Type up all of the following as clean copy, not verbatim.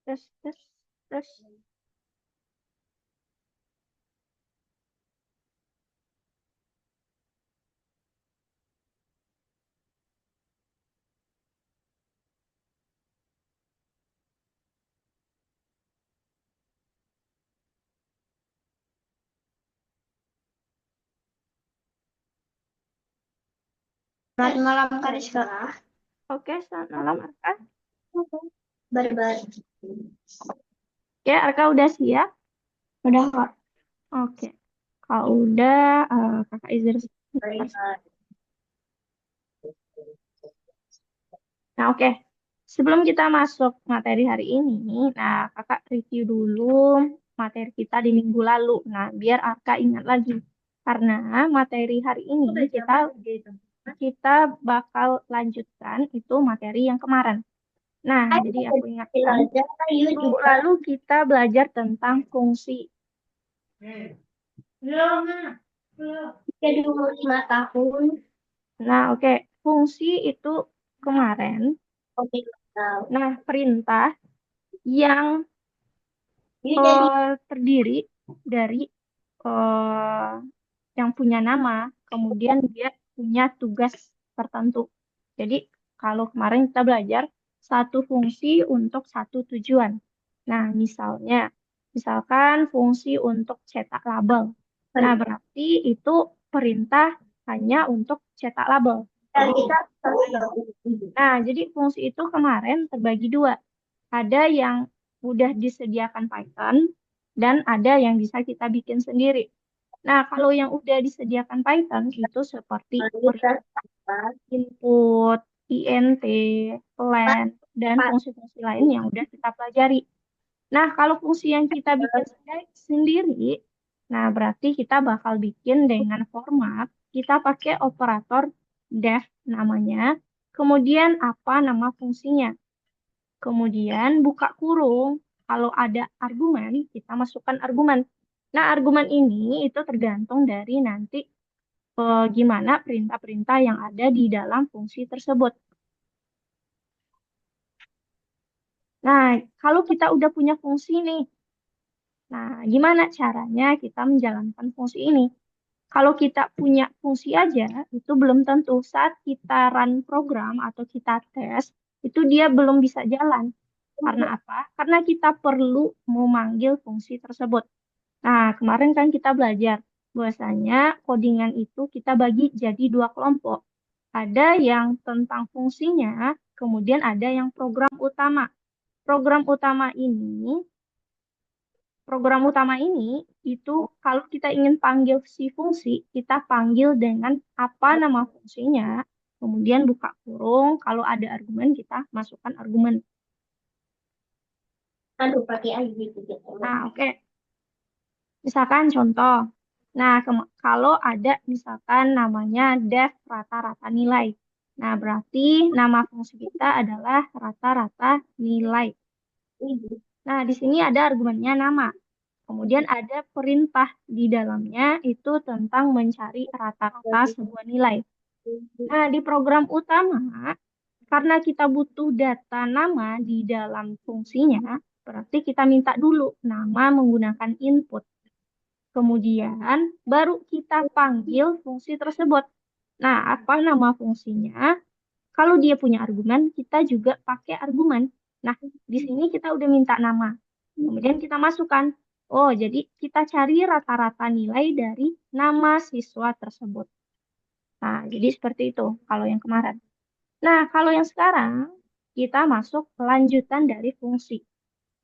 Terus, terus, terus. Selamat malam Kariska. Oke, selamat malam Arka. Barbar. Oke, Arka udah siap? Udah Kak. Oke. Kalau udah, kakak izin. Nah, oke. Sebelum kita masuk materi hari ini, nah kakak review dulu materi kita di minggu lalu. Nah, biar Arka ingat lagi. Karena materi hari ini kita bakal lanjutkan itu materi yang kemarin. Nah, jadi aku ingatkan, minggu lalu kita belajar tentang fungsi. Jadi umur 5 tahun. Nah, oke. Fungsi itu kemarin. Oke. Nah, perintah yang Jadi terdiri dari eh, yang punya nama, kemudian dia punya tugas tertentu. Jadi, kalau kemarin kita belajar satu fungsi untuk satu tujuan. Nah, misalkan fungsi untuk cetak label. Nah, berarti itu perintah hanya untuk cetak label. kita Jadi fungsi itu kemarin terbagi dua. Ada yang udah disediakan Python dan ada yang bisa kita bikin sendiri. Nah, kalau yang udah disediakan Python itu seperti input, int, len, dan fungsi-fungsi lain yang udah kita pelajari. Nah, kalau fungsi yang kita bikin sendiri, nah berarti kita bakal bikin dengan format, kita pakai operator def namanya, kemudian apa nama fungsinya. Kemudian buka kurung, kalau ada argumen, kita masukkan argumen. Nah, argumen ini itu tergantung dari nanti gimana perintah-perintah yang ada di dalam fungsi tersebut. Nah, kalau kita udah punya fungsi nih, nah gimana caranya kita menjalankan fungsi ini? Kalau kita punya fungsi aja, itu belum tentu saat kita run program atau kita tes, itu dia belum bisa jalan. Karena apa? Karena kita perlu memanggil fungsi tersebut. Nah, kemarin kan kita belajar bahwasanya codingan itu kita bagi jadi dua kelompok. Ada yang tentang fungsinya, kemudian ada yang program utama. Program utama ini, program utama ini itu kalau kita ingin panggil si fungsi, kita panggil dengan apa nama fungsinya, kemudian buka kurung, kalau ada argumen kita masukkan argumen. aduh pakai aja gitu. Nah, oke. Misalkan contoh. Nah, kalau ada misalkan namanya def rata-rata nilai. Nah, berarti nama fungsi kita adalah rata-rata nilai. Nah, di sini ada argumennya nama. Kemudian ada perintah di dalamnya itu tentang mencari rata-rata sebuah nilai. Nah, di program utama, karena kita butuh data nama di dalam fungsinya, berarti kita minta dulu nama menggunakan input. Kemudian baru kita panggil fungsi tersebut. Nah, apa nama fungsinya? Kalau dia punya argumen, kita juga pakai argumen. Nah, di sini kita udah minta nama. Kemudian kita masukkan. Oh, jadi kita cari rata-rata nilai dari nama siswa tersebut. Nah, jadi seperti itu kalau yang kemarin. Nah, kalau yang sekarang, kita masuk lanjutan dari fungsi.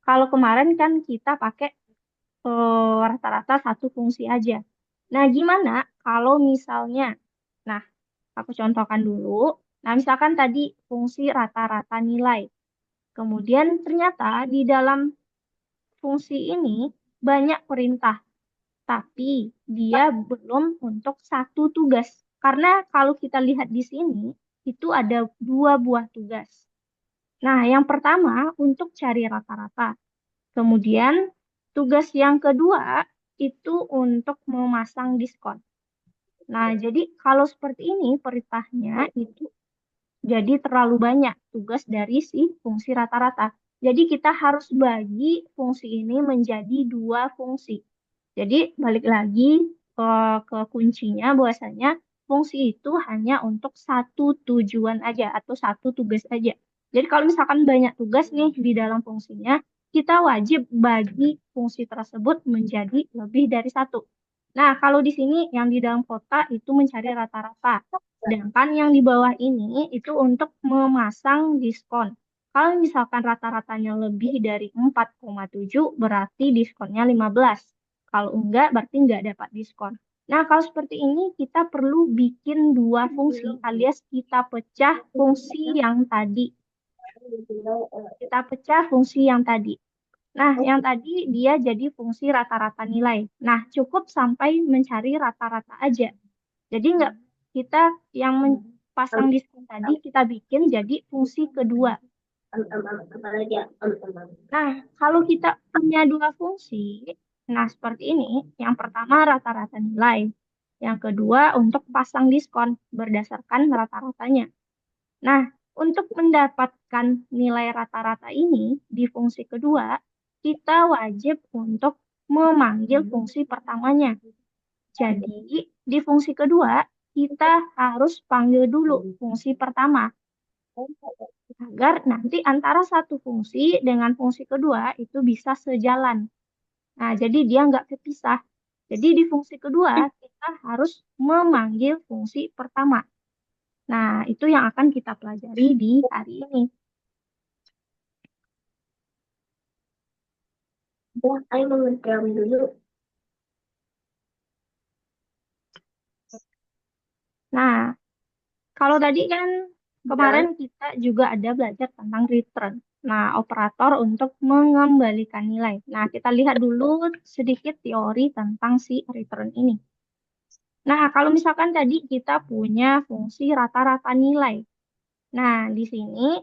Kalau kemarin kan kita pakai rata-rata satu fungsi aja. Nah, gimana kalau misalnya, nah, aku contohkan dulu. Nah, misalkan tadi fungsi rata-rata nilai. Kemudian ternyata di dalam fungsi ini banyak perintah, tapi dia belum untuk satu tugas. Karena kalau kita lihat di sini, itu ada dua buah tugas. Nah, yang pertama untuk cari rata-rata. Kemudian tugas yang kedua itu untuk memasang diskon. Nah, jadi kalau seperti ini perintahnya itu jadi terlalu banyak tugas dari si fungsi rata-rata. Jadi kita harus bagi fungsi ini menjadi dua fungsi. Jadi balik lagi ke kuncinya bahwasanya fungsi itu hanya untuk satu tujuan aja atau satu tugas aja. Jadi kalau misalkan banyak tugas nih di dalam fungsinya, kita wajib bagi fungsi tersebut menjadi lebih dari satu. Nah, kalau di sini yang di dalam kotak itu mencari rata-rata. Sedangkan yang di bawah ini itu untuk memasang diskon. Kalau misalkan rata-ratanya lebih dari 4,7 berarti diskonnya 15. Kalau enggak, berarti enggak dapat diskon. Nah, kalau seperti ini kita perlu bikin dua fungsi alias kita pecah fungsi yang tadi. Kita pecah fungsi yang tadi. Nah, yang tadi dia jadi fungsi rata-rata nilai. Nah, cukup sampai mencari rata-rata aja. Jadi enggak kita yang pasang diskon tadi kita bikin jadi fungsi kedua. Apa lagi ya? Nah, kalau kita punya dua fungsi, nah seperti ini. Yang pertama rata-rata nilai. Yang kedua untuk pasang diskon berdasarkan rata-ratanya. Nah, untuk mendapatkan nilai rata-rata ini di fungsi kedua, kita wajib untuk memanggil fungsi pertamanya. Jadi, di fungsi kedua, kita harus panggil dulu fungsi pertama agar nanti antara satu fungsi dengan fungsi kedua itu bisa sejalan. Nah, jadi dia nggak kepisah. Jadi di fungsi kedua kita harus memanggil fungsi pertama. Nah, itu yang akan kita pelajari di hari ini. Ya, ayo mengerjakan dulu. Nah, kalau tadi kan kemarin Dan kita juga ada belajar tentang return. Nah, operator untuk mengembalikan nilai. Nah, kita lihat dulu sedikit teori tentang si return ini. Nah, kalau misalkan tadi kita punya fungsi rata-rata nilai. Nah, di sini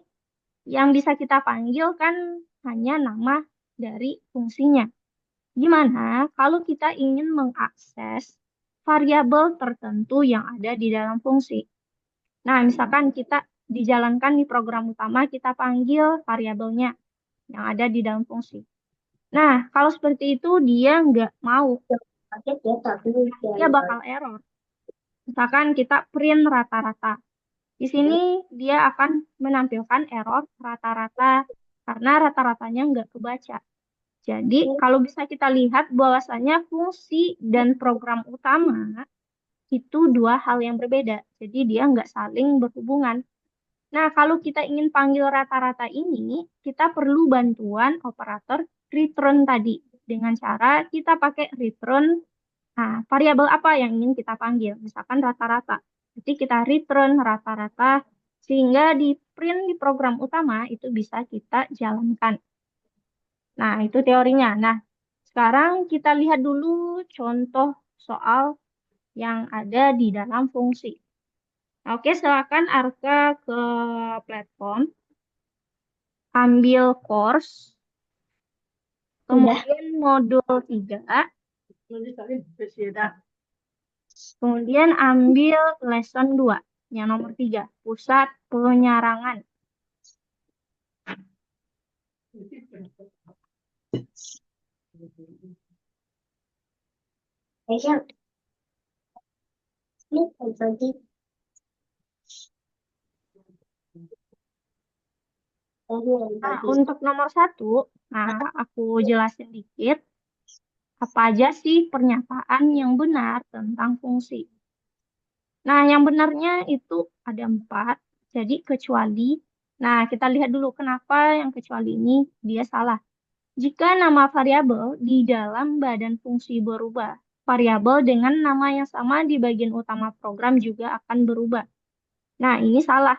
yang bisa kita panggil kan hanya nama dari fungsinya. Gimana kalau kita ingin mengakses variabel tertentu yang ada di dalam fungsi? Nah, misalkan kita dijalankan di program utama, kita panggil variabelnya yang ada di dalam fungsi. Nah, kalau seperti itu dia nggak mau, paket ya, tapi dia bakal error. Misalkan kita print rata-rata. Di sini dia akan menampilkan error rata-rata karena rata-ratanya nggak kebaca. Jadi, kalau bisa kita lihat bahwasanya fungsi dan program utama itu dua hal yang berbeda. Jadi, dia nggak saling berhubungan. Nah, kalau kita ingin panggil rata-rata ini, kita perlu bantuan operator return tadi. Dengan cara kita pakai return, nah, variabel apa yang ingin kita panggil. Misalkan rata-rata. Jadi kita return rata-rata, sehingga di print di program utama itu bisa kita jalankan. Nah, itu teorinya. Nah, sekarang kita lihat dulu contoh soal yang ada di dalam fungsi. Oke, silakan Arka ke platform, ambil course, udah. kemudian modul 3, kemudian ambil lesson 2, yang nomor 3, pusat penyarangan. Kayaknya ini bagi Nah, bagi. untuk nomor 1, nah aku jelasin dikit, apa aja sih pernyataan yang benar tentang fungsi. Nah, yang benarnya itu ada 4. Jadi kecuali, nah kita lihat dulu kenapa yang kecuali ini dia salah. Jika nama variabel di dalam badan fungsi berubah, variabel dengan nama yang sama di bagian utama program juga akan berubah. Nah, ini salah.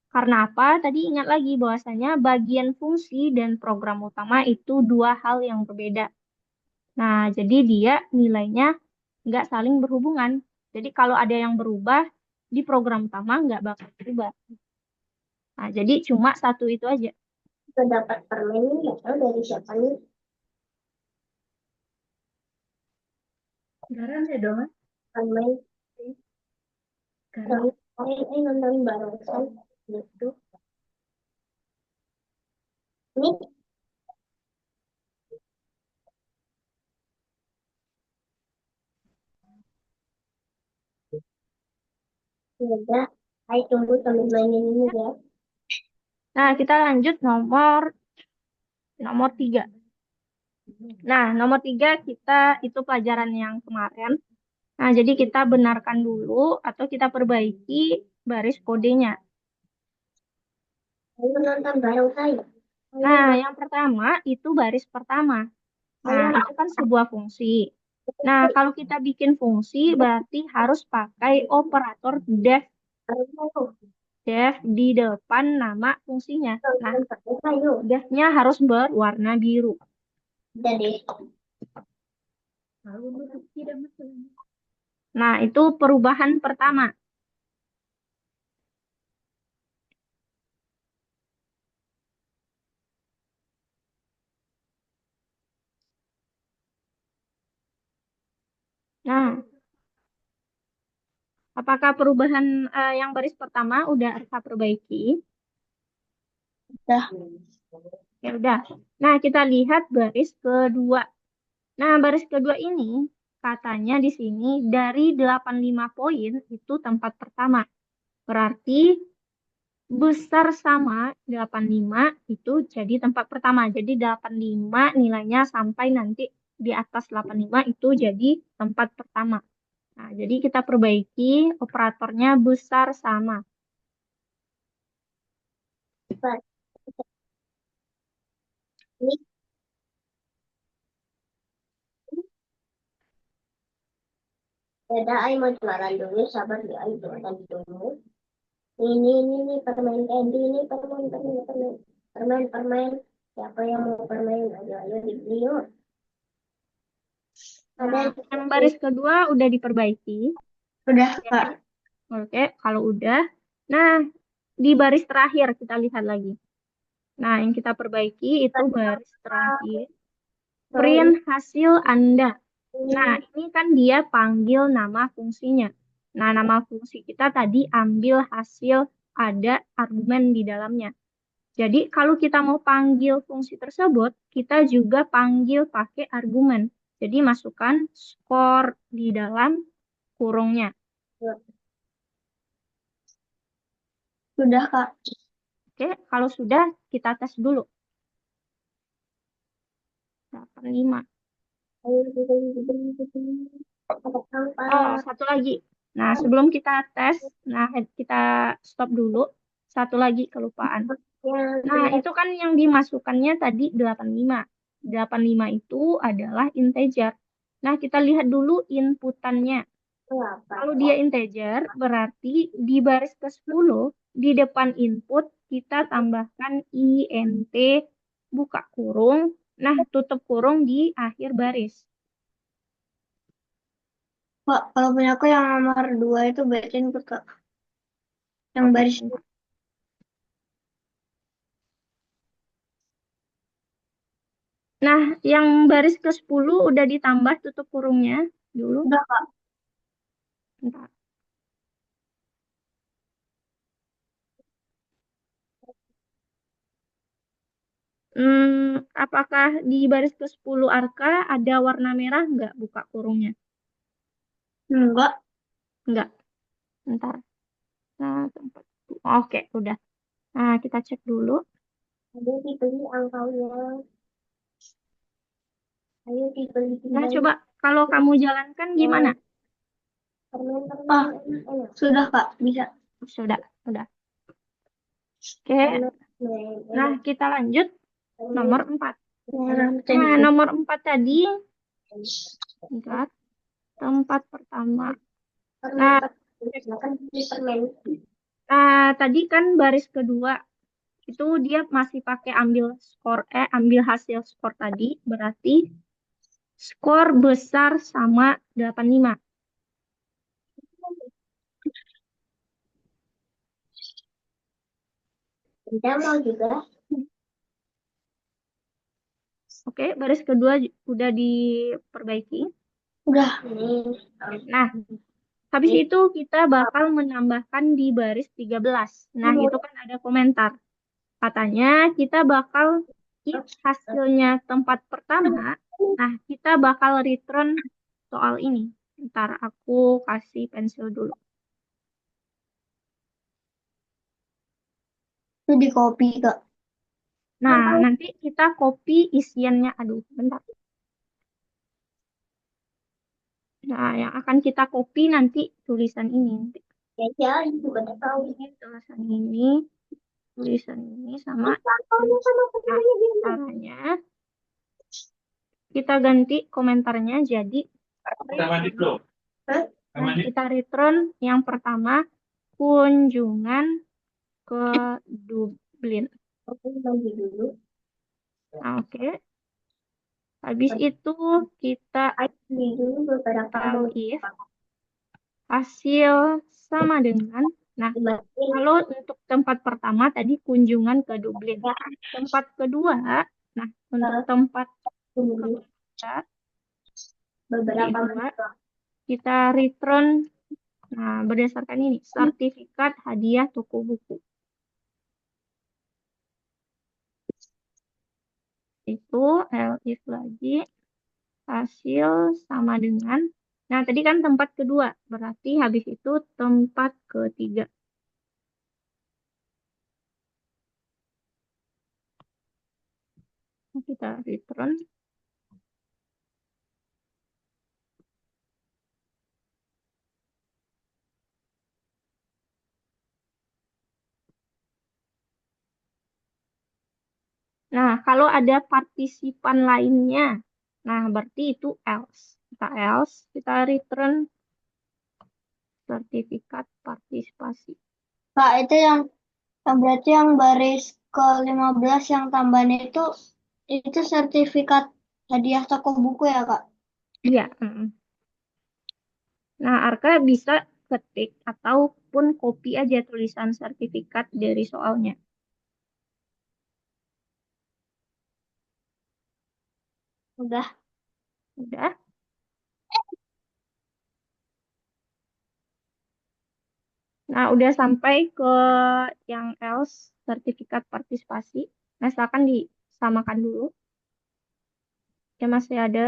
Karena apa? Tadi ingat lagi bahwasanya bagian fungsi dan program utama itu dua hal yang berbeda. Nah, jadi dia nilainya nggak saling berhubungan. Jadi kalau ada yang berubah, di program utama nggak bakal berubah. Nah, jadi cuma satu itu aja. Kita dapat permen ini nggak tahu dari siapa nih. Garam ya dong. Permen Garam. kami nonton barusan gitu. Ini Ya udah, ayo tunggu sambil mainin ini ya. Nah, kita lanjut nomor nomor 3. Nah, nomor 3 kita itu pelajaran yang kemarin. Nah, jadi kita benarkan dulu atau kita perbaiki baris kodenya. Ayo nonton bareng saya. Ayo, Nah, yang pertama itu baris pertama. Nah, ayo, itu kan sebuah fungsi. Nah, kalau kita bikin fungsi berarti harus pakai operator def. ayo, Def di depan nama fungsinya. Nah, nonton bareng ayo. defnya harus berwarna biru. Udah deh. Nah, itu perubahan pertama. Nah, apakah perubahan yang baris pertama udah kita perbaiki? Udah. Ya udah. Nah, kita lihat baris kedua. Nah, baris kedua ini katanya di sini dari 85 poin itu tempat pertama. Berarti besar sama 85 itu jadi tempat pertama. Jadi 85 nilainya sampai nanti di atas 85 itu jadi tempat pertama. Nah, jadi kita perbaiki operatornya besar sama. Cepat. Ini beda, ayo mau jualan dulu. Sabar ya, ayo jualan dulu. Ini permen candy, ini permen. Siapa yang mau permen? Ayo dibeli yuk. Ada Nah, yang yang seperti baris kedua udah diperbaiki. udah Ya Kak. kan? Oke, kalau udah. Nah, di baris terakhir kita lihat lagi. Nah, yang kita perbaiki itu baris terakhir. Print Sorry. hasil Anda. Nah, Ini ini kan dia panggil nama fungsinya. Nah, nama fungsi kita tadi ambil hasil ada argumen di dalamnya. Jadi, kalau kita mau panggil fungsi tersebut, kita juga panggil pakai argumen. Jadi, masukkan skor di dalam kurungnya. sudah Kak. Oke, kalau sudah, kita tes dulu. 85. Ayo dibeli. Ada Oh, sampah. satu lagi. Nah, sebelum kita tes, nah kita stop dulu. Satu lagi kelupaan. Yang Nah, sudah itu kan yang dimasukkannya tadi 85. 85 itu adalah integer. Nah, kita lihat dulu inputannya. berapa? Kalau dia integer, berarti di baris ke-10, di depan input, kita tambahkan int, buka kurung, nah tutup kurung di akhir baris. Kak, kalau punya aku yang nomor 2 itu bacain ke Kak. Yang Oke, baris bentar. Nah, yang baris ke-10 udah ditambah tutup kurungnya dulu. udah Kak. Bentar. Apakah di baris ke-10 Arka ada warna merah nggak buka kurungnya? Enggak. Nggak. Bentar. Nah, tempat. Oke, udah. Nah, kita cek dulu. Ayo dibeli angpaunya. Ayo dibeli Nah, kembali. coba kalau kamu jalankan gimana? Ah, sudah Kak, bisa. Sudah, udah. Oke, Permen nah kita lanjut nomor 4. Nah, tempe. nomor 4 tadi, bentar, tempat pertama. Permen Nah, silakan beli permen. tadi kan baris kedua itu dia masih pakai ambil skor ambil hasil skor tadi berarti skor besar sama 85. Tidak mau juga. Oke, baris kedua udah diperbaiki. Udah. Ini. Nah, habis itu kita bakal menambahkan di baris 13. Nah, itu kan ada komentar. Katanya kita bakal if hasilnya tempat pertama, nah kita bakal return soal ini. Ntar aku kasih pensil dulu. Itu di copy, Kak. Nah, nanti kita copy isiannya. Aduh, bentar. Nah, yang akan kita copy nanti tulisan ini. Nanti Ya, ya, juga udah tahu. ini tulisan ini sama Tahu sama nah, temennya dia. caranya kita ganti komentarnya jadi return. Hah? Nah, kita return yang pertama kunjungan ke Dublin. Aku mandi dulu. Nah, oke. Habis itu kita Aku mandi dulu beberapa menit. elif hasil sama dengan. Nah, Dimatiin. kalau untuk tempat pertama tadi kunjungan ke Dublin. Ya, Tempat kedua, nah untuk eh, tempat tunggu ketiga, beberapa kedua menit. kita return. Nah, berdasarkan ini sertifikat hadiah toko buku. Itu elif lagi hasil sama dengan. Nah, tadi kan tempat kedua, berarti habis itu tempat ketiga. Nah, kita return. Nah, kalau ada partisipan lainnya, nah berarti itu else. Kita return sertifikat partisipasi. Kak, itu yang berarti yang baris ke-15 yang tambahan itu sertifikat hadiah toko buku ya, Kak? Iya. Nah, Arka bisa ketik ataupun copy aja tulisan sertifikat dari soalnya. Udah. Udah. Nah, udah sampai ke yang else sertifikat partisipasi. Nah, silakan disamakan dulu. Ya, masih ada.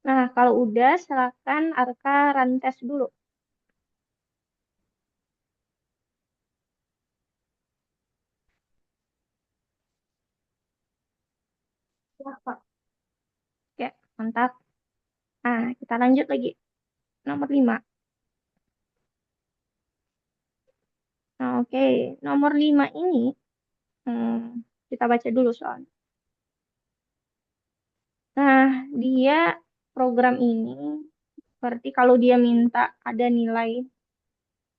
Nah, kalau udah, silakan Arka run tes dulu. Ya, Kak. Oke, mantap. Nah, kita lanjut lagi. Nomor 5. Nah, oke. Nomor 5 ini, kita baca dulu soalnya. Nah, dia program ini, berarti kalau dia minta ada nilai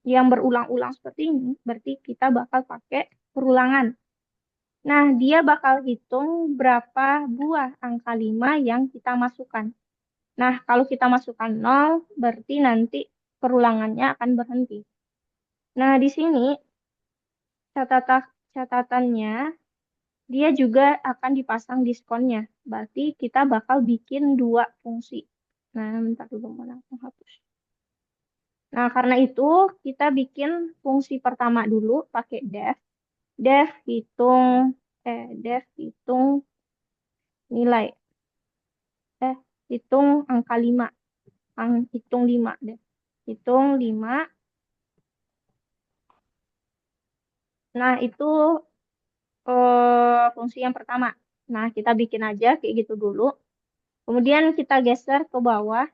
yang berulang-ulang seperti ini, berarti kita bakal pakai perulangan. Nah, dia bakal hitung berapa buah angka 5 yang kita masukkan. Nah, kalau kita masukkan 0, berarti nanti perulangannya akan berhenti. Nah, di sini catatan catatannya dia juga akan dipasang diskonnya. Berarti kita bakal bikin dua fungsi. Nah, bentar dulu mana menghapus. Nah, karena itu kita bikin fungsi pertama dulu pakai def. Def hitung def hitung nilai. Eh, hitung angka 5. Hitung 5 deh. Hitung 5. Nah, itu fungsi yang pertama. Nah, kita bikin aja kayak gitu dulu. Kemudian kita geser ke bawah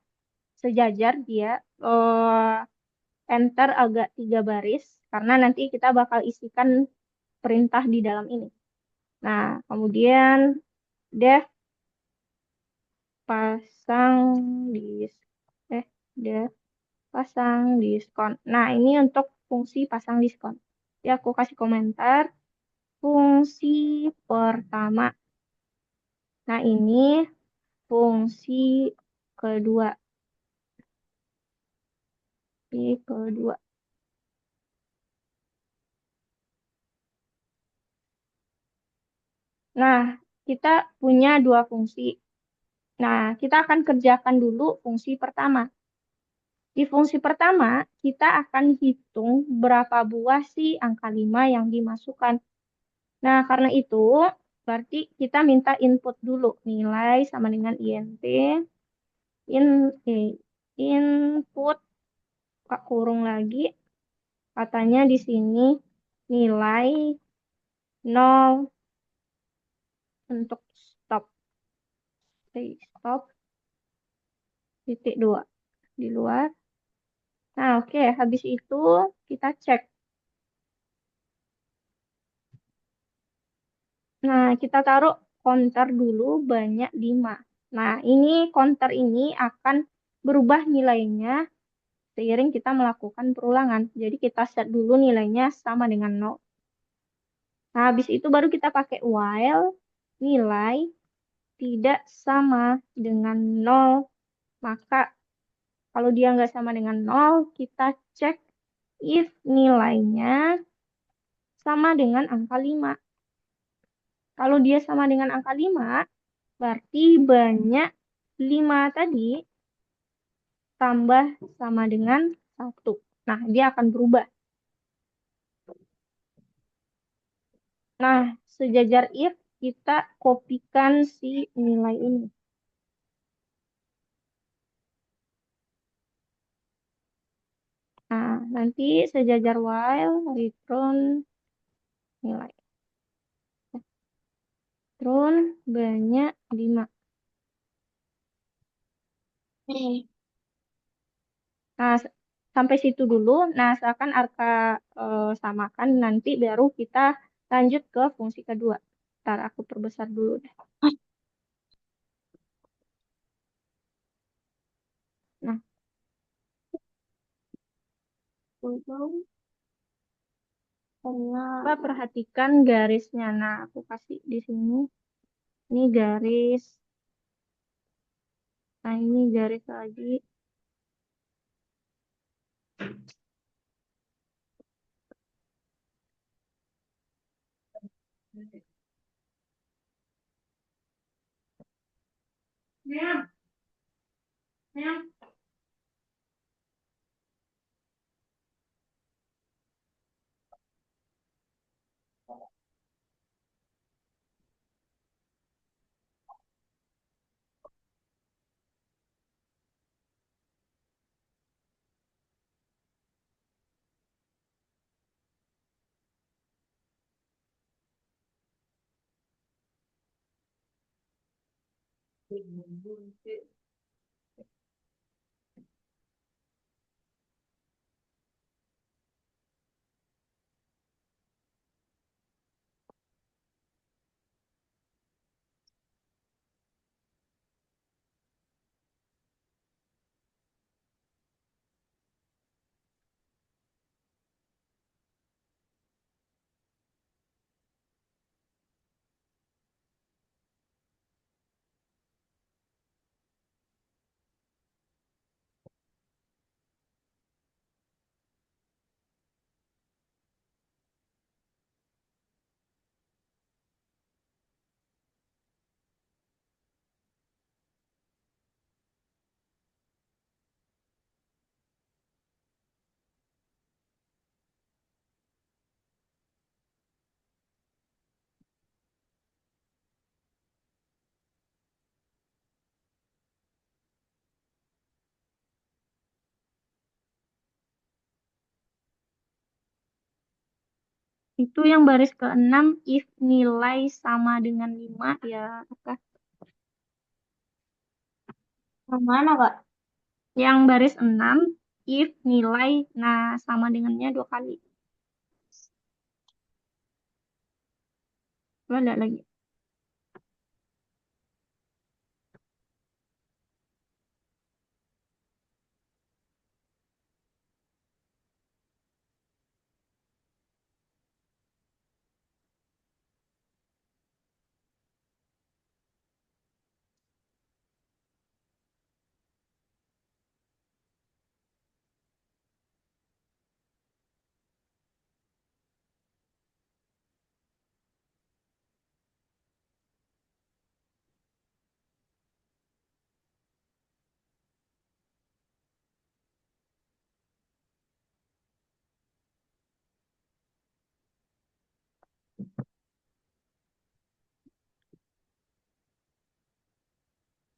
sejajar dia. Enter agak 3 baris. Karena nanti kita bakal isikan perintah di dalam ini. Nah, kemudian def pasang dis eh def pasang diskon. Nah, ini untuk fungsi pasang diskon. Ya, aku kasih komentar. Fungsi pertama. Nah, ini fungsi kedua. Fungsi kedua. Nah, kita punya dua fungsi. Nah, kita akan kerjakan dulu fungsi pertama. Di fungsi pertama, kita akan hitung berapa buah sih angka 5 yang dimasukkan. Nah, karena itu, berarti kita minta input dulu. Nilai sama dengan int. In, eh, input, Kak kurung lagi. Katanya di sini nilai 0 untuk stop. Stop, titik 2. Di luar. Nah, oke. Habis itu kita cek. Nah, kita taruh counter dulu banyak 5. Nah, ini counter ini akan berubah nilainya seiring kita melakukan perulangan. Jadi kita set dulu nilainya sama dengan 0. Nah, habis itu baru kita pakai while nilai tidak sama dengan 0. Maka kalau dia nggak sama dengan 0, kita cek if nilainya sama dengan angka 5. Kalau dia sama dengan angka 5, berarti banyak 5 tadi tambah sama dengan 1. Nah, dia akan berubah. Nah, sejajar if kita kopikan si nilai ini. Nah, nanti sejajar while return nilai. Return banyak 5. Nih, Nah, sampai situ dulu. Nah, asalkan Arka samakan, nanti baru kita lanjut ke fungsi kedua. Ntar aku perbesar dulu deh. Nah, untuk karena coba perhatikan garisnya. Nah, aku kasih di sini. Ini garis. Nah, ini garis lagi. Itu yang baris ke-6 if nilai sama dengan 5 ya apa? Yang mana, Kak? Yang baris 6 if nilai sama dengannya 2 kali. Coba lihat lagi.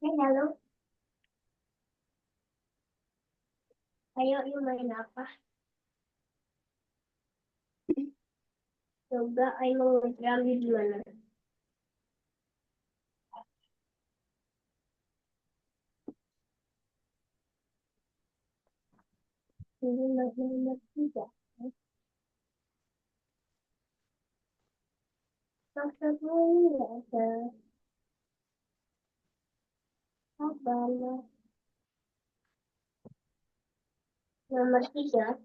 Halo, ayo yuk main apa? Coba ayo mau ngambil di mana? Ini nomor 3. Maksudnya ini ada apa? Nomor 3.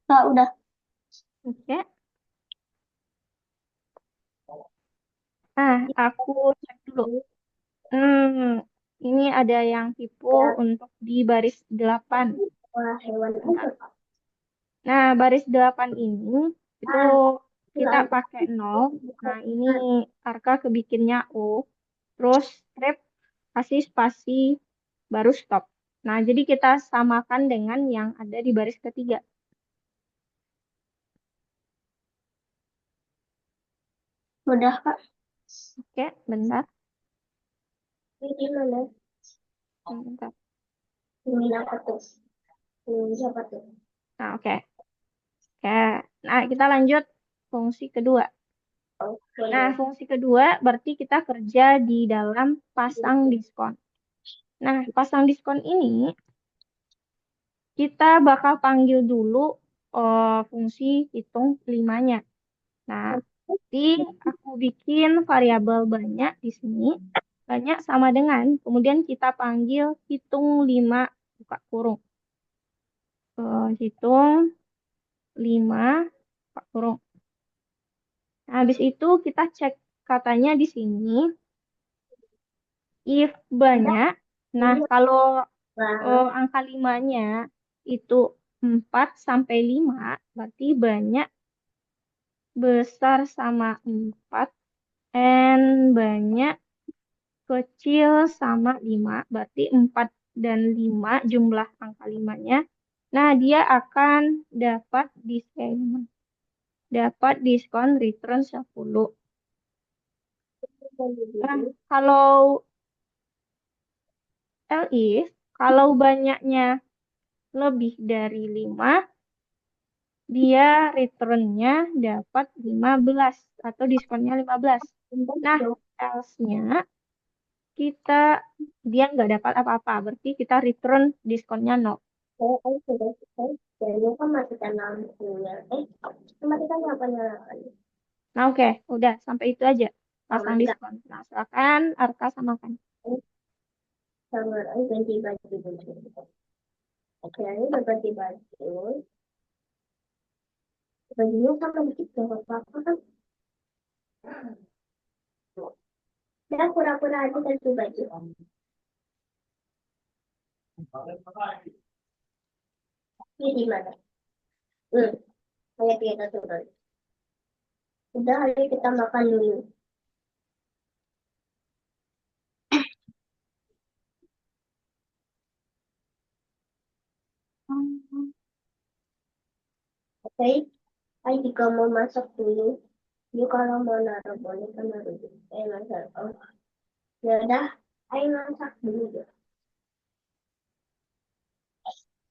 Kak, udah. Oke. Nah, aku cek dulu. Ini ada yang tipu Ya, untuk di baris 8. wah hewan Bentar. apa? Nah, baris 8 ini itu Ah, kita selain pakai 0. Nah, ini bukan. Arka kebikinnya O. Terus strip kasih spasi baru stop. Nah, jadi kita samakan dengan yang ada di baris ketiga. Udah, Kak. Oke, bentar. Ini mana? Bentar. Ini apa tuh? Ini siapa tuh? Nah, oke. Oke. Nah, kita lanjut fungsi kedua. Oh, Nah, boleh. fungsi kedua berarti kita kerja di dalam pasang diskon. Nah, pasang diskon ini kita bakal panggil dulu fungsi hitung limanya. Nah, nanti aku bikin variabel banyak di sini. Banyak sama dengan, kemudian kita panggil hitung 5 buka kurung. Hitung 5 buka kurung. Nah, habis itu kita cek katanya di sini if banyak. Nah, Ini kalau bang. angka 5-nya itu 4 sampai 5, berarti banyak besar sama 4 and banyak kecil sama 5, berarti 4 dan 5 jumlah angka 5-nya. Nah, dia akan dapat diskon return 10. Nah, kalau elif, kalau banyaknya lebih dari 5, dia returnnya dapat 15 atau diskonnya 15. Nah, else-nya kita dia nggak dapat apa-apa, berarti kita return diskonnya 0. Saya sudah selesai. Jadi kan matikan lampunya. Matikan apa nyalakan? Nah, oke, udah sampai itu aja. Oh, Pasang matikan. diskon. Nah, silakan Arka samakan. Sama ganti baju dulu. Akhirnya udah ganti baju. Bajunya sama dikit gak apa-apa kan. Udah pura-pura aja ganti baju. Ini di mana? Ayo kita turun. Udah, ayo kita makan dulu. Oke, ayo juga mau masak dulu. Yuk kalau mau naruh boneka naruh dulu. Masak. Oh, ya udah, ayo masak dulu ya.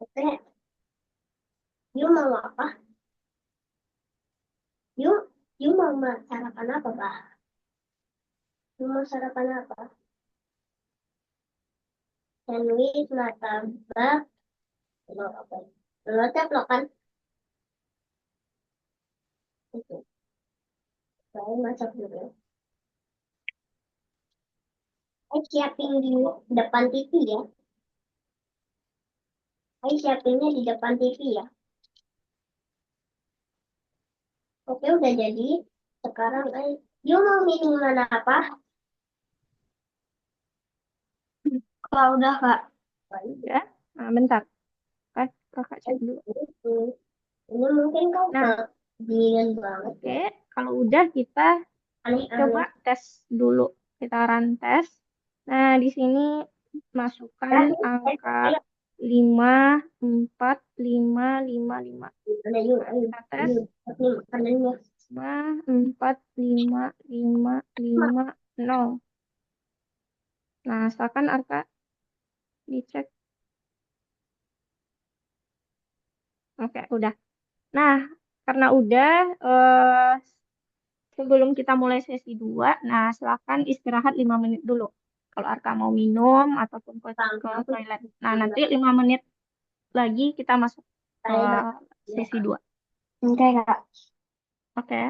Oke, yuk mau apa? Yuk, yuk mau sarapan apa, Pak? Yuk mau sarapan apa? Sandwich, martabak, telur apa? Telur ceplok kan? Itu. Saya masak dulu. Siapin di depan TV ya. Siapinnya di depan TV ya. Oke, udah jadi. Sekarang, yuk mau minuman apa? Kalau udah Kak. Ya, nah, bentar. Kakak cek dulu. Ini mungkin kau Nah, dingin banget oke. ya. Kalau udah kita coba Aneh-aneh. tes dulu. Kita run tes. Nah, di sini masukkan angka Ayo, 5, 4, 5, 5, 5. gimana yuk, ayo, Kita tes ayo, ini makanannya. 5, 4, 5, 5, 5, 0. Nah, asalkan Arka dicek. Oke, udah. Nah, karena udah, sebelum kita mulai sesi 2, nah silakan istirahat 5 menit dulu. Kalau Arka mau minum ataupun ke Aku toilet. Nah, nanti 5 menit lagi kita masuk ke saya sesi 2. Oke Kak. Oke.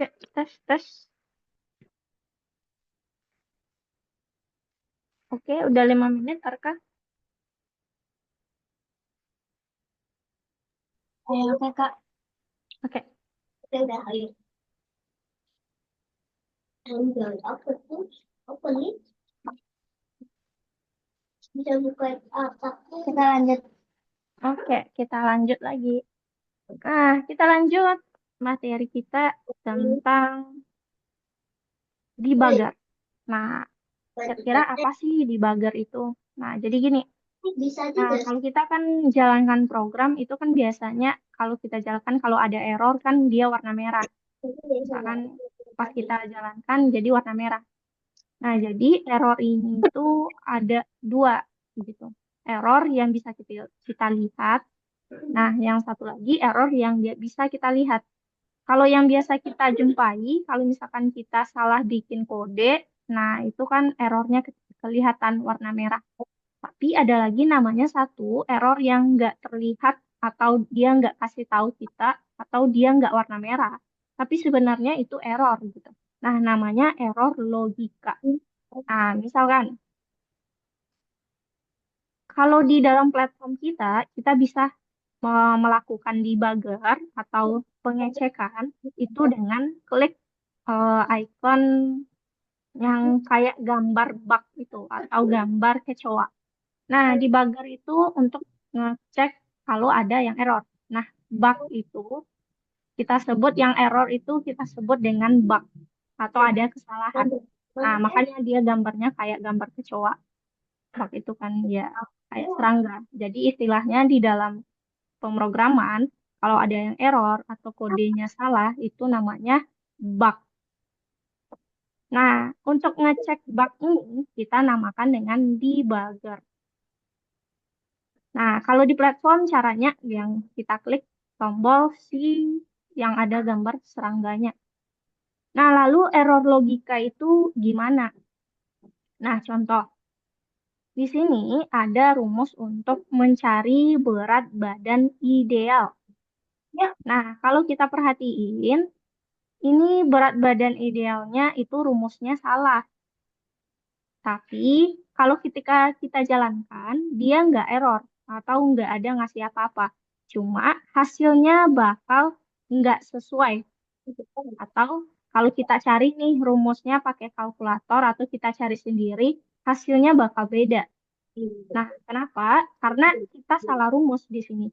Oke, tes, tes. Oke, udah 5 menit, Arka. Oke, Kak. Oke, Udah, ayo. Ambil apa tuh? Apa nih? Bisa buka apa? Kita lanjut. oke, kita lanjut lagi. Nah, kita lanjut materi kita tentang debugger. Nah, kira-kira apa sih debugger itu? Nah, jadi gini. Bisa Nah, juga. kalau kita kan jalankan program itu kan biasanya kalau kita jalankan kalau ada error kan dia warna merah. Misalkan pas kita jalankan jadi warna merah. Nah, jadi error ini itu ada dua gitu. Error yang bisa kita lihat. Nah, yang satu lagi error yang dia bisa kita lihat. Kalau yang biasa kita jumpai, kalau misalkan kita salah bikin kode, nah itu kan errornya kelihatan warna merah. Tapi ada lagi namanya satu error yang nggak terlihat atau dia nggak kasih tahu kita atau dia nggak warna merah. Tapi sebenarnya itu error gitu. Nah, namanya error logika. Nah, misalkan kalau di dalam platform kita, kita bisa melakukan debugger atau pengecekan itu dengan klik icon yang kayak gambar bug itu atau gambar kecoa. Nah, debugger itu untuk ngecek kalau ada yang error. Nah, bug itu kita sebut yang error itu kita sebut dengan bug atau ada kesalahan. Nah, makanya dia gambarnya kayak gambar kecoa. Bug itu kan ya kayak serangga. Jadi istilahnya di dalam pemrograman, kalau ada yang error atau kodenya salah, itu namanya bug. Nah, untuk ngecek bug ini, kita namakan dengan debugger. Nah, kalau di platform caranya yang kita klik tombol si yang ada gambar serangganya. Nah, lalu error logika itu gimana? Nah, contoh. Di sini ada rumus untuk mencari berat badan ideal. Nah, kalau kita perhatiin, ini berat badan idealnya itu rumusnya salah. Tapi kalau ketika kita jalankan, dia nggak error atau nggak ada ngasih apa-apa. Cuma hasilnya bakal nggak sesuai. Atau kalau kita cari nih rumusnya pakai kalkulator atau kita cari sendiri, hasilnya bakal beda. Nah, kenapa? Karena kita salah rumus di sini.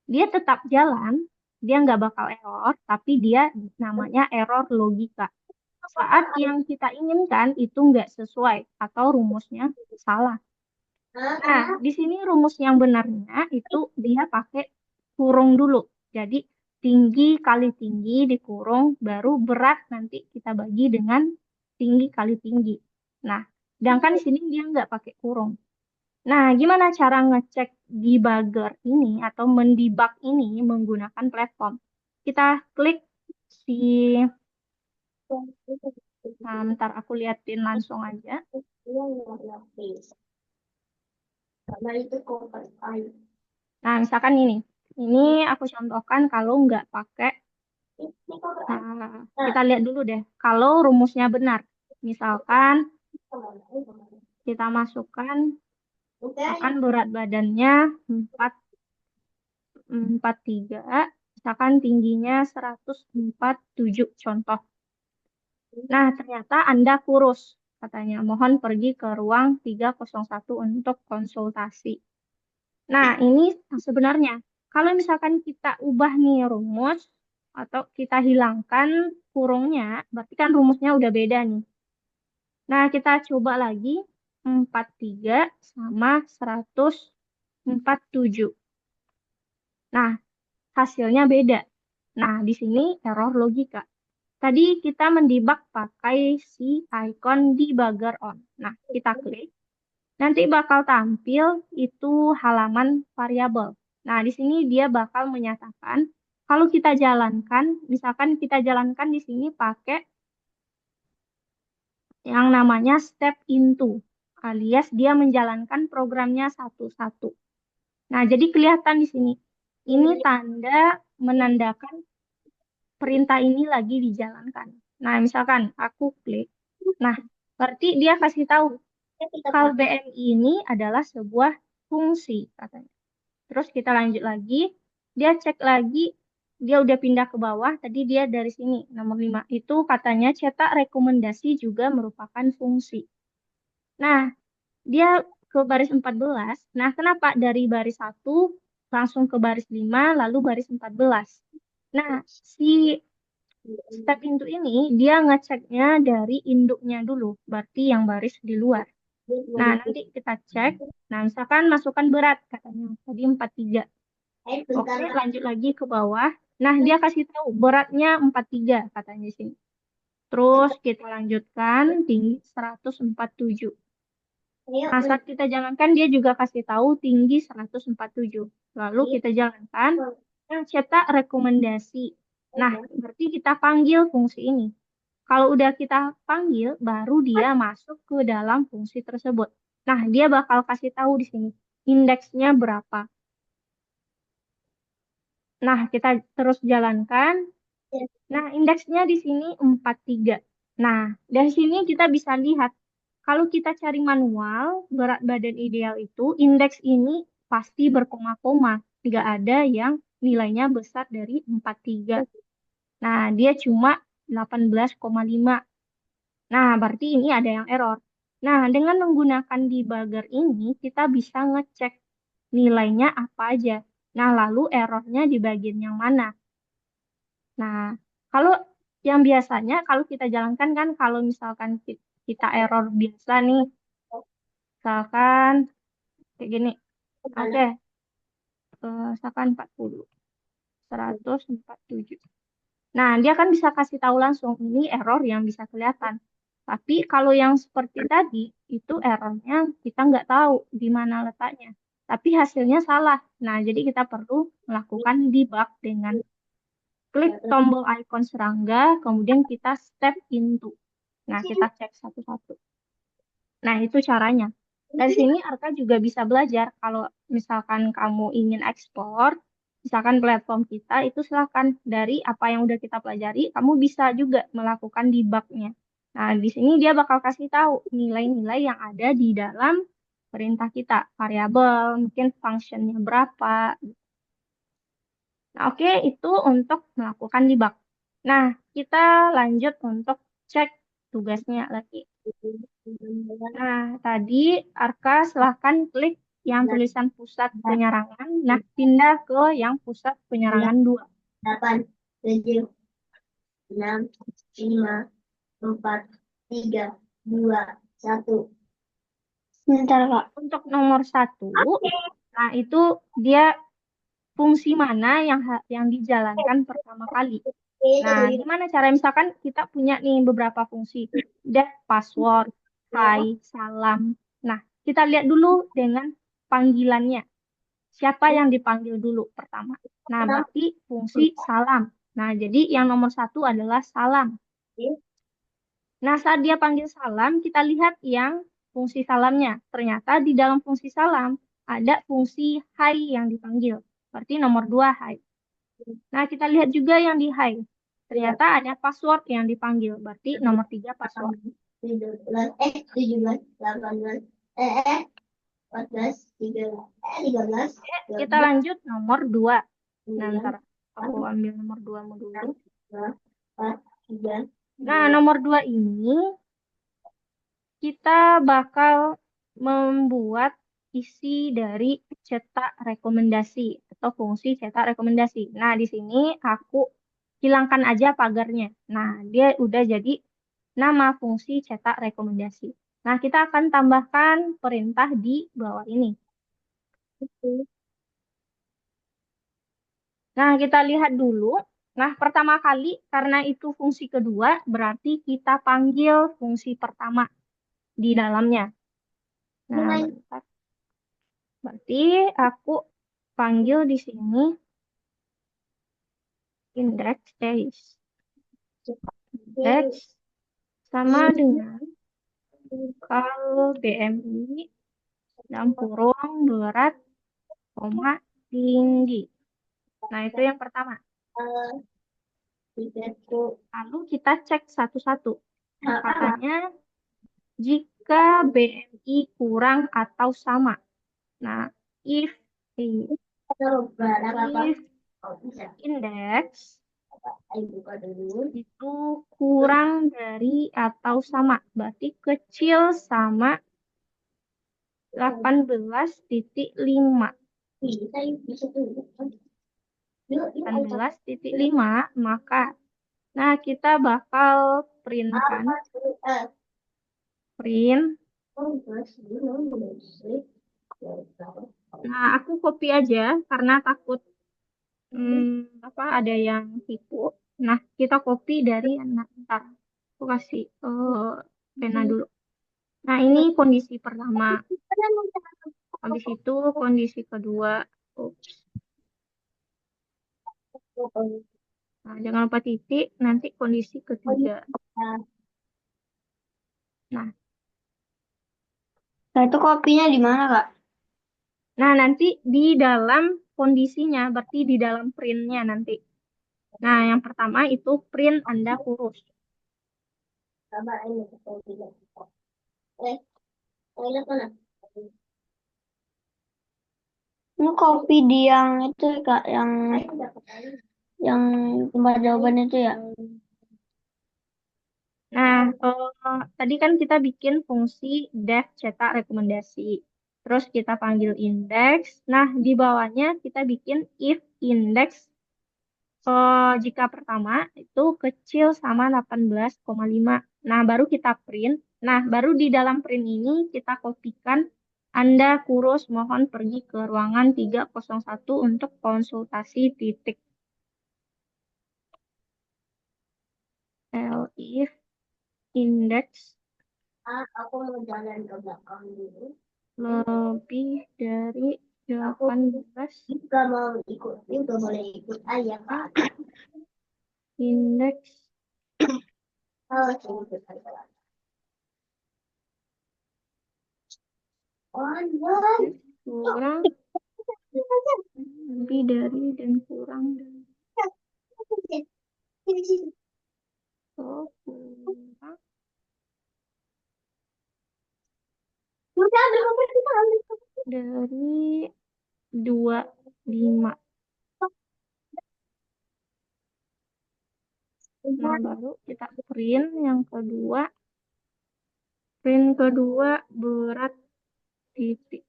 Dia tetap jalan, dia nggak bakal error, tapi dia namanya error logika. Saat yang kita inginkan itu nggak sesuai atau rumusnya salah. Nah, di sini rumus yang benarnya itu dia pakai kurung dulu. Jadi tinggi kali tinggi dikurung, baru berat nanti kita bagi dengan tinggi kali tinggi. Nah, sedangkan di sini dia nggak pakai kurung. Nah, gimana cara ngecek debugger ini atau mendebug ini menggunakan platform? Kita klik si, ntar aku liatin langsung aja. Karena itu kompas air. Nah, misalkan ini aku contohkan kalau nggak pakai, kita lihat dulu deh, kalau rumusnya benar. Misalkan kita masukkan, misalkan berat badannya 43, misalkan tingginya 147 contoh. Nah, ternyata Anda kurus, katanya. Mohon pergi ke ruang 301 untuk konsultasi. Nah, ini sebenarnya. Kalau misalkan kita ubah nih rumus, atau kita hilangkan kurungnya, berarti kan rumusnya udah beda nih. Nah, kita coba lagi 43 sama 147. Nah, hasilnya beda. Nah, di sini error logika. Tadi kita mendebug pakai si icon debugger on. Nah, kita klik. Nanti bakal tampil itu halaman variabel. Nah, di sini dia bakal menyatakan kalau kita jalankan, misalkan kita jalankan di sini pakai yang namanya step into, alias dia menjalankan programnya satu-satu. Nah, jadi kelihatan di sini. Ini tanda menandakan perintah ini lagi dijalankan. Nah, misalkan aku klik, nah, berarti dia kasih tahu kalau BMI ini adalah sebuah fungsi katanya. Terus kita lanjut lagi, dia cek lagi, dia udah pindah ke bawah, tadi dia dari sini, nomor 5. Itu katanya cetak rekomendasi juga merupakan fungsi. Nah, dia ke baris 14. Nah, kenapa dari baris 1 langsung ke baris 5, lalu baris 14? Nah, si step into ini, dia ngeceknya dari induknya dulu, berarti yang baris di luar. Nah, nanti kita cek. Nah, misalkan masukkan berat, katanya. Tadi 43. Oke, lanjut lagi ke bawah. Nah, dia kasih tahu beratnya 43 katanya di sini. Terus kita lanjutkan tinggi 147. Nah, saat kita jalankan dia juga kasih tahu tinggi 147. Lalu kita jalankan yang cetak rekomendasi. Nah, berarti kita panggil fungsi ini. Kalau udah kita panggil, baru dia masuk ke dalam fungsi tersebut. Nah, dia bakal kasih tahu di sini indeksnya berapa. Nah, kita terus jalankan. Nah, indeksnya di sini 43. Nah, dari sini kita bisa lihat, kalau kita cari manual, berat badan ideal itu, indeks ini pasti berkoma-koma. Nggak ada yang nilainya besar dari 43. Nah, dia cuma 18,5. Nah, berarti ini ada yang error. Nah, dengan menggunakan debugger ini, kita bisa ngecek nilainya apa aja. Nah, lalu errornya di bagian yang mana. Nah, kalau yang biasanya kalau kita jalankan kan kalau misalkan kita error biasa nih, misalkan kayak gini. Oke, misalkan 40, 147. Nah, dia kan bisa kasih tahu langsung ini error yang bisa kelihatan. Tapi kalau yang seperti tadi, itu errornya kita nggak tahu di mana letaknya. Tapi hasilnya salah. Nah, jadi kita perlu melakukan debug dengan klik tombol icon serangga, kemudian kita step into. Nah, kita cek satu-satu. Nah, itu caranya. Dari sini Arka juga bisa belajar kalau misalkan kamu ingin ekspor, misalkan platform kita itu silakan dari apa yang udah kita pelajari, kamu bisa juga melakukan debugnya. Nah, di sini dia bakal kasih tahu nilai-nilai yang ada di dalam perintah kita, variabel, mungkin fungsinya berapa. Nah, oke, itu untuk melakukan debug. Nah, kita lanjut untuk cek tugasnya lagi. Nah, tadi Arka silahkan klik yang tulisan pusat penyerangan. Nah, pindah ke yang pusat penyerangan 2. 8, 7, 6, 5, 4, 3, 2, 1. Sebentar, Kak. Untuk nomor 1, nah itu dia fungsi mana yang dijalankan pertama kali. Nah, gimana cara misalkan kita punya nih beberapa fungsi, def, password, hi, salam. Nah, kita lihat dulu dengan panggilannya. Siapa yang dipanggil dulu pertama? Nah, berarti fungsi salam. Nah, jadi yang nomor 1 adalah salam. Nah, saat dia panggil salam, kita lihat yang fungsi salamnya. Ternyata di dalam fungsi salam ada fungsi hi yang dipanggil. Berarti nomor 2 hi. Nah, kita lihat juga yang di hi. Ternyata ada password yang dipanggil. Berarti nomor 3 password. 17, 17, 18, 14, 13, Kita lanjut nomor 2. Nah, ntar aku ambil nomor 2 dulu. 4, 3. Nah, nomor 2 ini kita bakal membuat isi dari cetak rekomendasi atau fungsi cetak rekomendasi. Nah, di sini aku hilangkan aja pagarnya. Nah, dia udah jadi nama fungsi cetak rekomendasi. Nah, kita akan tambahkan perintah di bawah ini. Nah, kita lihat dulu. Nah, pertama kali karena itu fungsi kedua, berarti kita panggil fungsi pertama di dalamnya. Nah, bentar. Berarti aku panggil di sini index days. Index sama dengan kalau BMI dalam kurung berat, koma, tinggi. Nah, itu yang pertama. Pikirku. Lalu kita cek satu-satu. Ah, Katanya jika BMI kurang atau sama. Nah, if Taruh barang apa? if Oh, bisa. index Ayo buka dulu. itu kurang dari atau sama, berarti kecil sama 18,5. Bisa, yuk, bisa tuh. Yuk, yuk, ayo. 18,5, maka nah kita bakal print kan, Apa tuh? print. Oh, masih belum sih. Nah, aku copy aja karena takut apa ada yang tipu. Nah, kita copy dari ntar aku kasih pena dulu. Nah, ini kondisi pertama. Habis itu kondisi kedua. Ups. Nah, jangan lupa titik, nanti kondisi ketiga. Nah, Nah, itu kopinya di mana, Kak? nah nanti di dalam kondisinya, berarti di dalam printnya nanti. Nah, yang pertama itu print Anda kurus. Sama ini. Eh, ini mana? Ini kopi di yang itu, Kak, yang tempat jawaban itu ya. Nah, tadi kan kita bikin fungsi def cetak rekomendasi. Terus kita panggil index. Nah, di bawahnya kita bikin if index jika pertama itu kecil sama 18,5. Nah, baru kita print. Nah, baru di dalam print ini kita kopikan Anda kurus, mohon pergi ke ruangan 301 untuk konsultasi titik. If index Aku mau jalan ke belakang dulu. lebih dari Aku 18, juga mau ikut. Juga boleh ikut ayah Kak. indeks Oh, sini ikut ayah. Oh, iya. kurang lebih dari dan kurang dari kurang Udah, ambil kita ambil. dari 25. Nah, baru kita print yang kedua. Print kedua berat titik.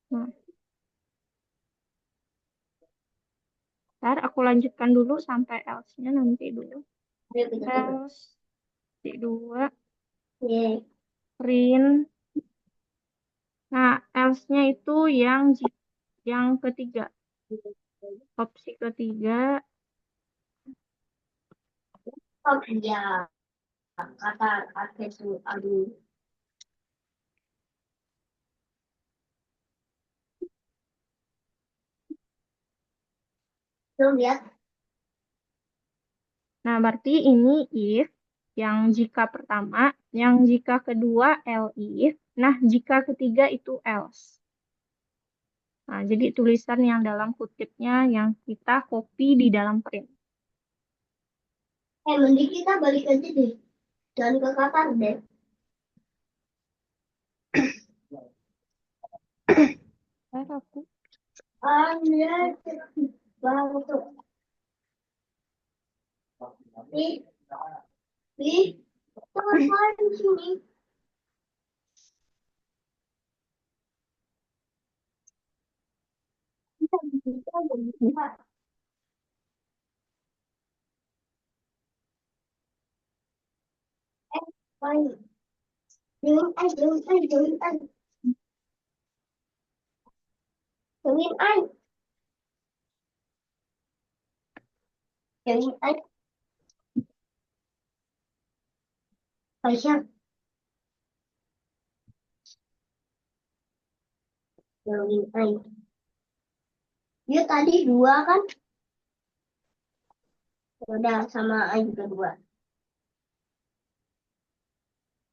Nah, ntar aku lanjutkan dulu sampai else-nya nanti dulu. Ayo kita coba. Else titik 2 Yeay. print. Nah, else-nya itu yang ketiga. Opsi ketiga. Oh, iya. Kata kakek tuh, aduh. Tuh, lihat. Nah, berarti ini if yang jika pertama, yang jika kedua if. Nah, jika ketiga itu else. Nah, jadi tulisan yang dalam kutipnya yang kita copy di dalam print. Mending kita balik aja deh. Jangan ke Qatar deh. Aku Ah, iya. Banget tuh. Ih, ih. Kita ngapain di sini? Kita bisa. Main. Join ai, join ai, join ai. Join ai. Join ai. Aisyah. Join ai. Dia tadi dua kan? Udah sama ai juga dua.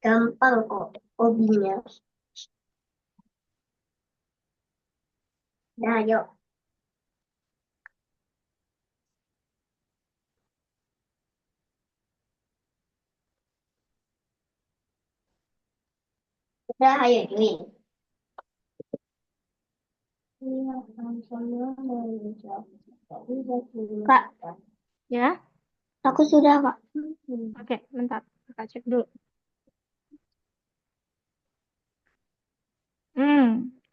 Gampang kok hobinya. Nah, yuk. Udah, ayo join. Iya, sama mau jawab. Kak, Ya, aku sudah, Kak. oke, bentar. Kakak cek dulu.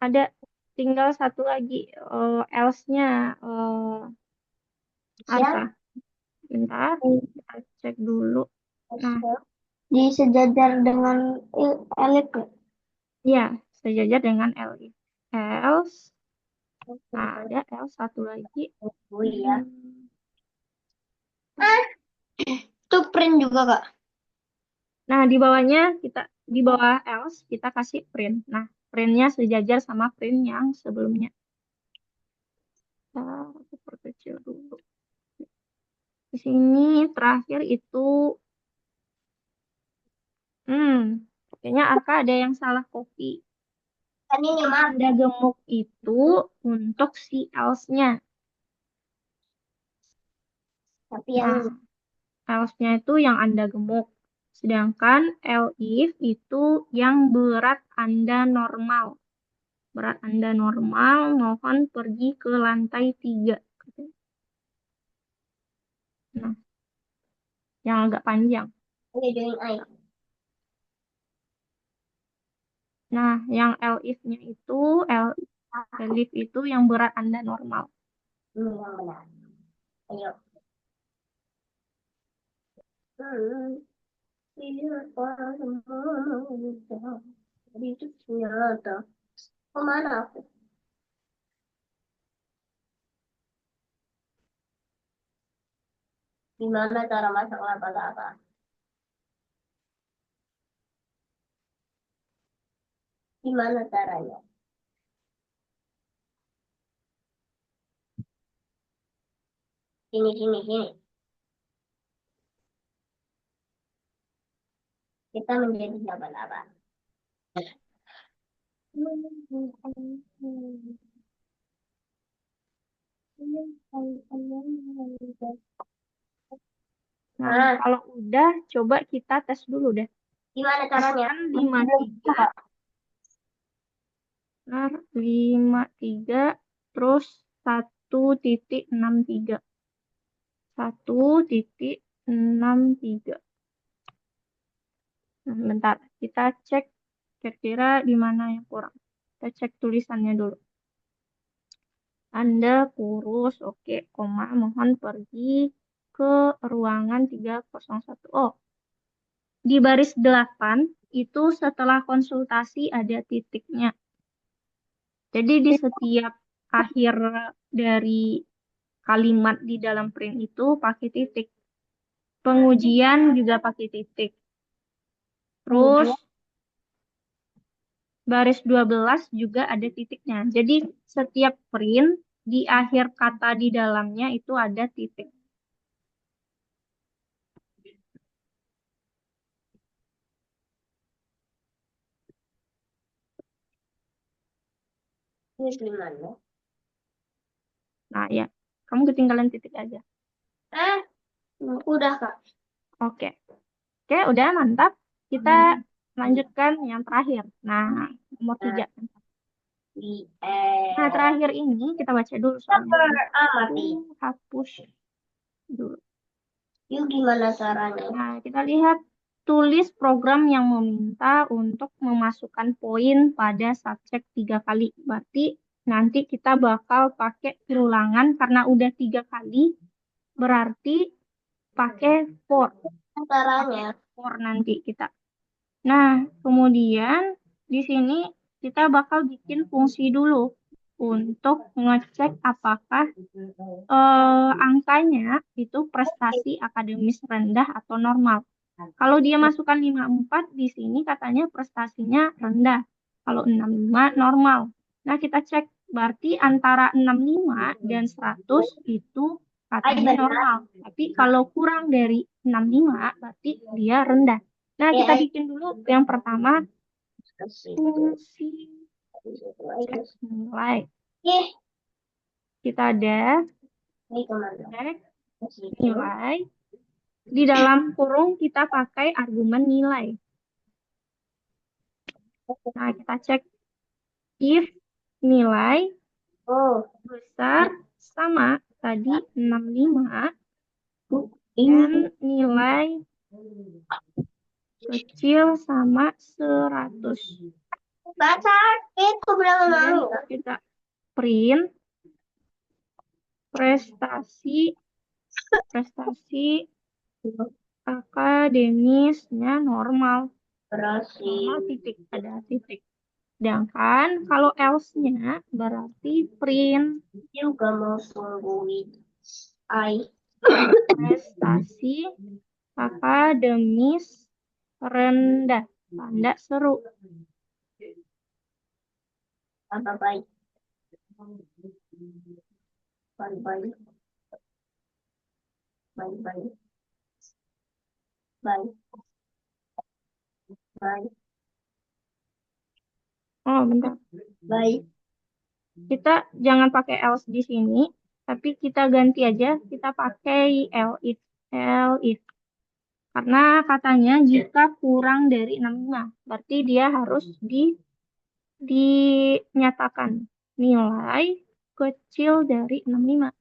Ada tinggal satu lagi else-nya Arka. Ya, Bentar, kita cek dulu. Nah, Disejajar dengan elit, Kak. ya, sejajar dengan Elif. Else, nah, ada else satu lagi. oh iya. Hmm. Itu print juga, Kak. Nah, di bawahnya di bawah else kita kasih print. Nah, printnya sejajar sama print yang sebelumnya. Aku perkecil dulu. Di sini terakhir itu, kayaknya Arka ada yang salah copy. Kan ini Yang mah, Anda gemuk itu untuk si else-nya. tapi yang Nah, else-nya itu yang Anda gemuk. Sedangkan elif itu yang berat Anda normal. Berat Anda normal, mohon pergi ke lantai 3. Nah, yang agak panjang. ini join ayo. Nah, yang elif-nya itu, elif itu yang berat Anda normal. Ini yang benar. Ayo. Iya, orang semua jadi itu ternyata. Kemana aku? Gimana cara masak laba-laba? Gimana caranya? Sini, sini, sini. Kita menjadi laba-laba. Nah, Ah, kalau udah, coba kita tes dulu deh. gimana caranya? Masukkan 53, benar, 53, terus 1,63. 1,63. Nah, bentar, kita cek kira-kira di mana yang kurang. Kita cek tulisannya dulu. Anda kurus, oke, koma, mohon pergi ke ruangan 301. Oh, di baris 8 itu setelah konsultasi ada titiknya. Jadi di setiap akhir dari kalimat di dalam print itu pakai titik. Pengujian juga pakai titik. Terus baris 12 juga ada titiknya. Jadi setiap print di akhir kata di dalamnya itu ada titik. Ini gimana? Nah ya, kamu ketinggalan titik aja. Eh, Udah, Kak. Oke. Oke, udah mantap. Kita lanjutkan yang terakhir. Nah, nomor 3. di Nah, terakhir ini kita baca dulu soalnya. amati. Hapus dulu. Yuk gimana caranya? Nah, kita lihat tulis program yang meminta untuk memasukkan poin pada subjek 3 kali. Berarti nanti kita bakal pakai ulangan karena udah 3 kali. Berarti pakai for. Caranya? For nanti kita. Nah, kemudian di sini kita bakal bikin fungsi dulu untuk ngecek apakah angkanya itu prestasi akademis rendah atau normal. Kalau dia masukkan 54, di sini katanya prestasinya rendah. Kalau 65 normal. Nah, kita cek berarti antara 65 dan 100 itu katanya normal. Tapi kalau kurang dari 65 berarti dia rendah. Nah, kita bikin dulu yang pertama fungsi cek nilai. Kita ada Ini kemana? cek nilai. Di dalam kurung kita pakai argumen nilai. Nah, kita cek if nilai Oh, besar sama tadi 65 ini dan nilai kecil sama 100. baca itu berapa Kemudian mau? kita print prestasi akademisnya normal. Normal Berhasil titik, ada titik. Sedangkan kalau else-nya berarti print juga mau tungguin. prestasi akademis rendah. Tanda seru. Apa baik? Baik, baik. Baik, baik. Baik, baik, Oh, bentar. baik. Kita jangan pakai else di sini, tapi kita ganti aja, kita pakai else if. Karena katanya jika kurang dari 65, berarti dia harus dinyatakan nilai kecil dari 65.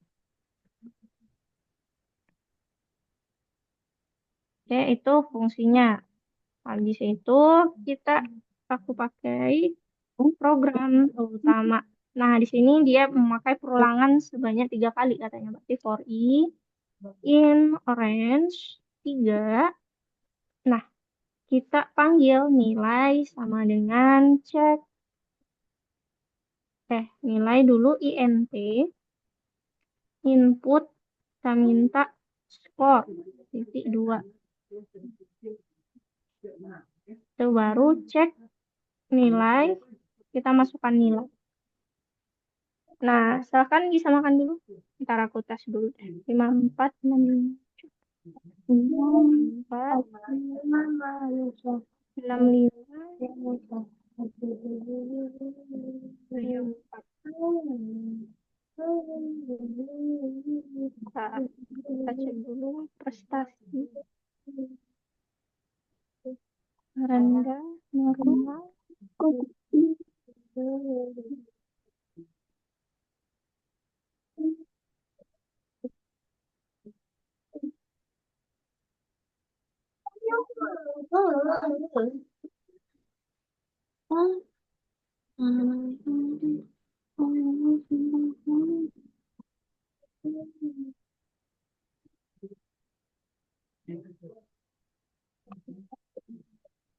Oke, itu fungsinya. Habis itu aku pakai program utama. Nah, di sini dia memakai perulangan sebanyak 3 kali katanya. Berarti for in orange 3. Nah, kita panggil nilai sama dengan cek. Nilai dulu int. Input kita minta skor titik 2. Itu baru cek nilai, kita masukkan nilai. Nah, silakan bisa makan dulu. Ntar aku tes dulu deh. 54, 65. 54, 65, 74. Bentar, kita cek dulu prestasi rendah, normal.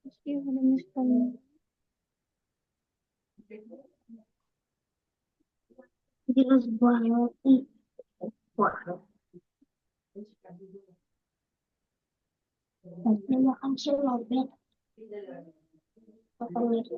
Meski ada misalnya. Jelas banget nih. Wah, nanti makan silobet. Makan itu.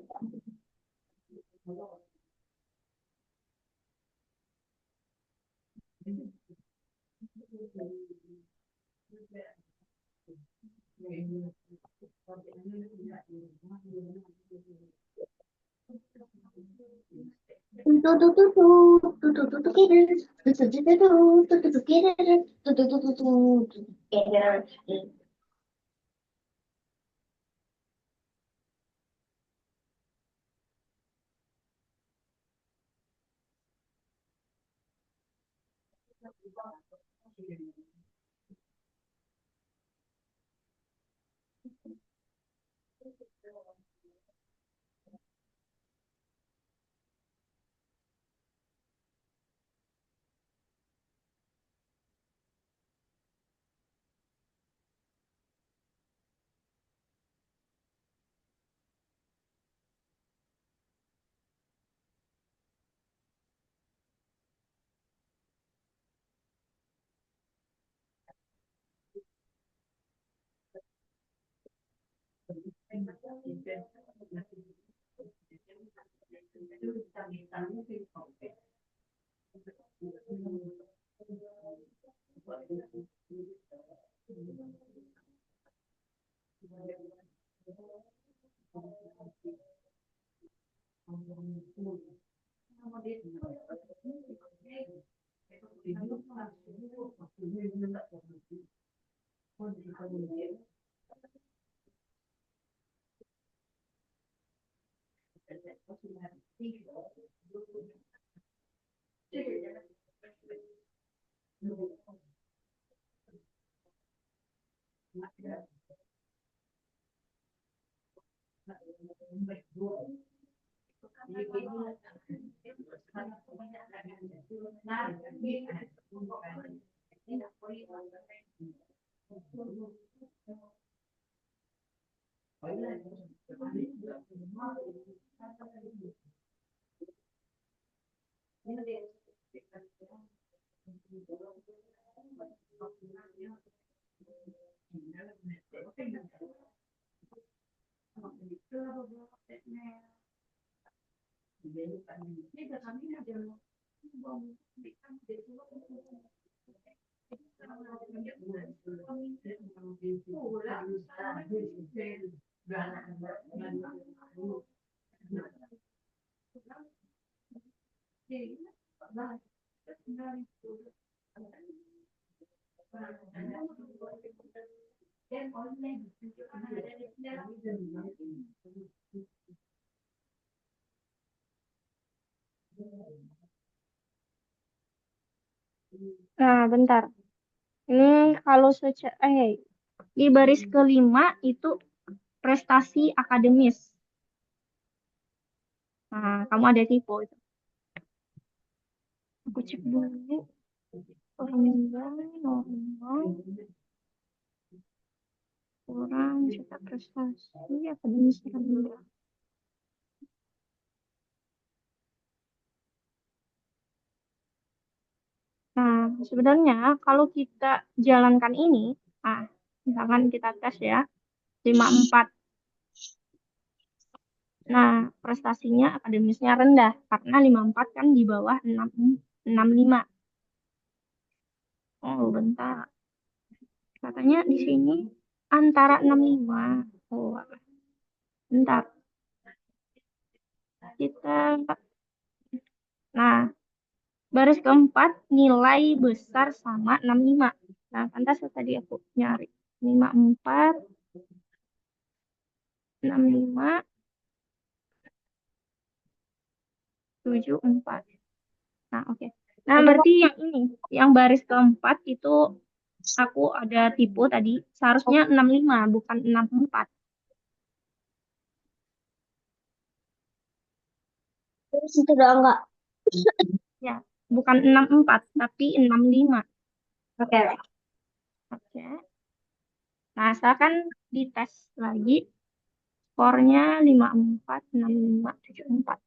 Nah, bentar. Ini kalau di baris kelima itu prestasi akademis. Nah, kamu ada tipe itu. Aku cek dulu. Rendah, normal, kurang, cetak prestasi, akademis rendah. Nah, sebenarnya kalau kita jalankan ini, misalkan kita tes ya, 54. Nah, prestasinya akademisnya rendah, karena 54 kan di bawah 65. Oh, bentar. Katanya di sini antara 65. Oh, bentar. Nah, baris keempat nilai besar sama 65. Nah, pantas tadi aku nyari. 54, 65, 74. Nah, oke. Nah, berarti yang ini, yang baris keempat itu aku ada tipe tadi, seharusnya 65, bukan 64. Terus itu udah enggak. Ya, bukan 64, tapi 65. Oke. Oke. Nah, asalkan dites lagi, skornya 54, 65, 74.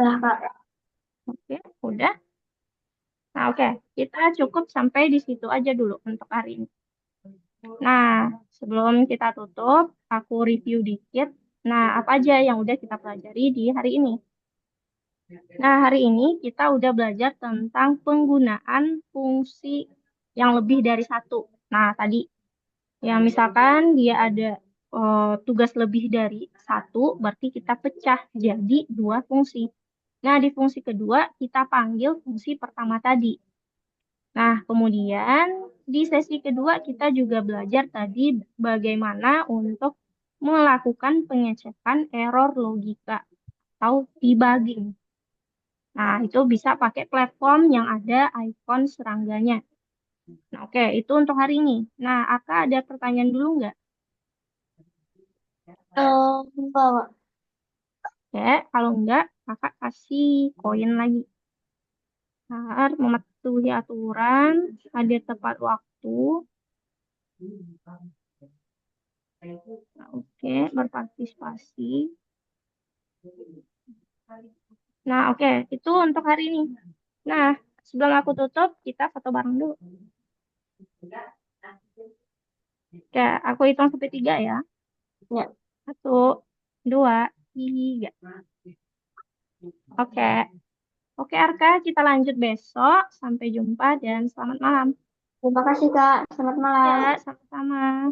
Lah, Kak. Oke, udah. Nah, oke. Kita cukup sampai di situ aja dulu untuk hari ini. Nah, sebelum kita tutup, aku review dikit. Nah, apa aja yang udah kita pelajari di hari ini? Nah, hari ini kita udah belajar tentang penggunaan fungsi yang lebih dari satu. Nah, tadi, ya misalkan dia ada tugas lebih dari satu, berarti kita pecah jadi dua fungsi. Nah, di fungsi kedua, kita panggil fungsi pertama tadi. Nah, kemudian di sesi kedua kita juga belajar tadi bagaimana untuk melakukan pengecekan error logika atau debugging. Nah, itu bisa pakai platform yang ada ikon serangganya. Nah, oke, itu untuk hari ini. Nah, Aka ada pertanyaan dulu nggak? Enggak, Kak. Oke, kalau nggak, Kakak kasih koin lagi. Nah, mematuhi aturan, hadir tepat waktu. Nah, oke, berpartisipasi. Nah, oke, itu untuk hari ini. Nah, sebelum aku tutup, kita foto bareng dulu. Oke, aku hitung sampai 3 ya. Ya. 1, 2, 3. Oke. Oke, Arka, kita lanjut besok. Sampai jumpa dan selamat malam. Terima kasih, Kak. Selamat malam. Ya, sama-sama.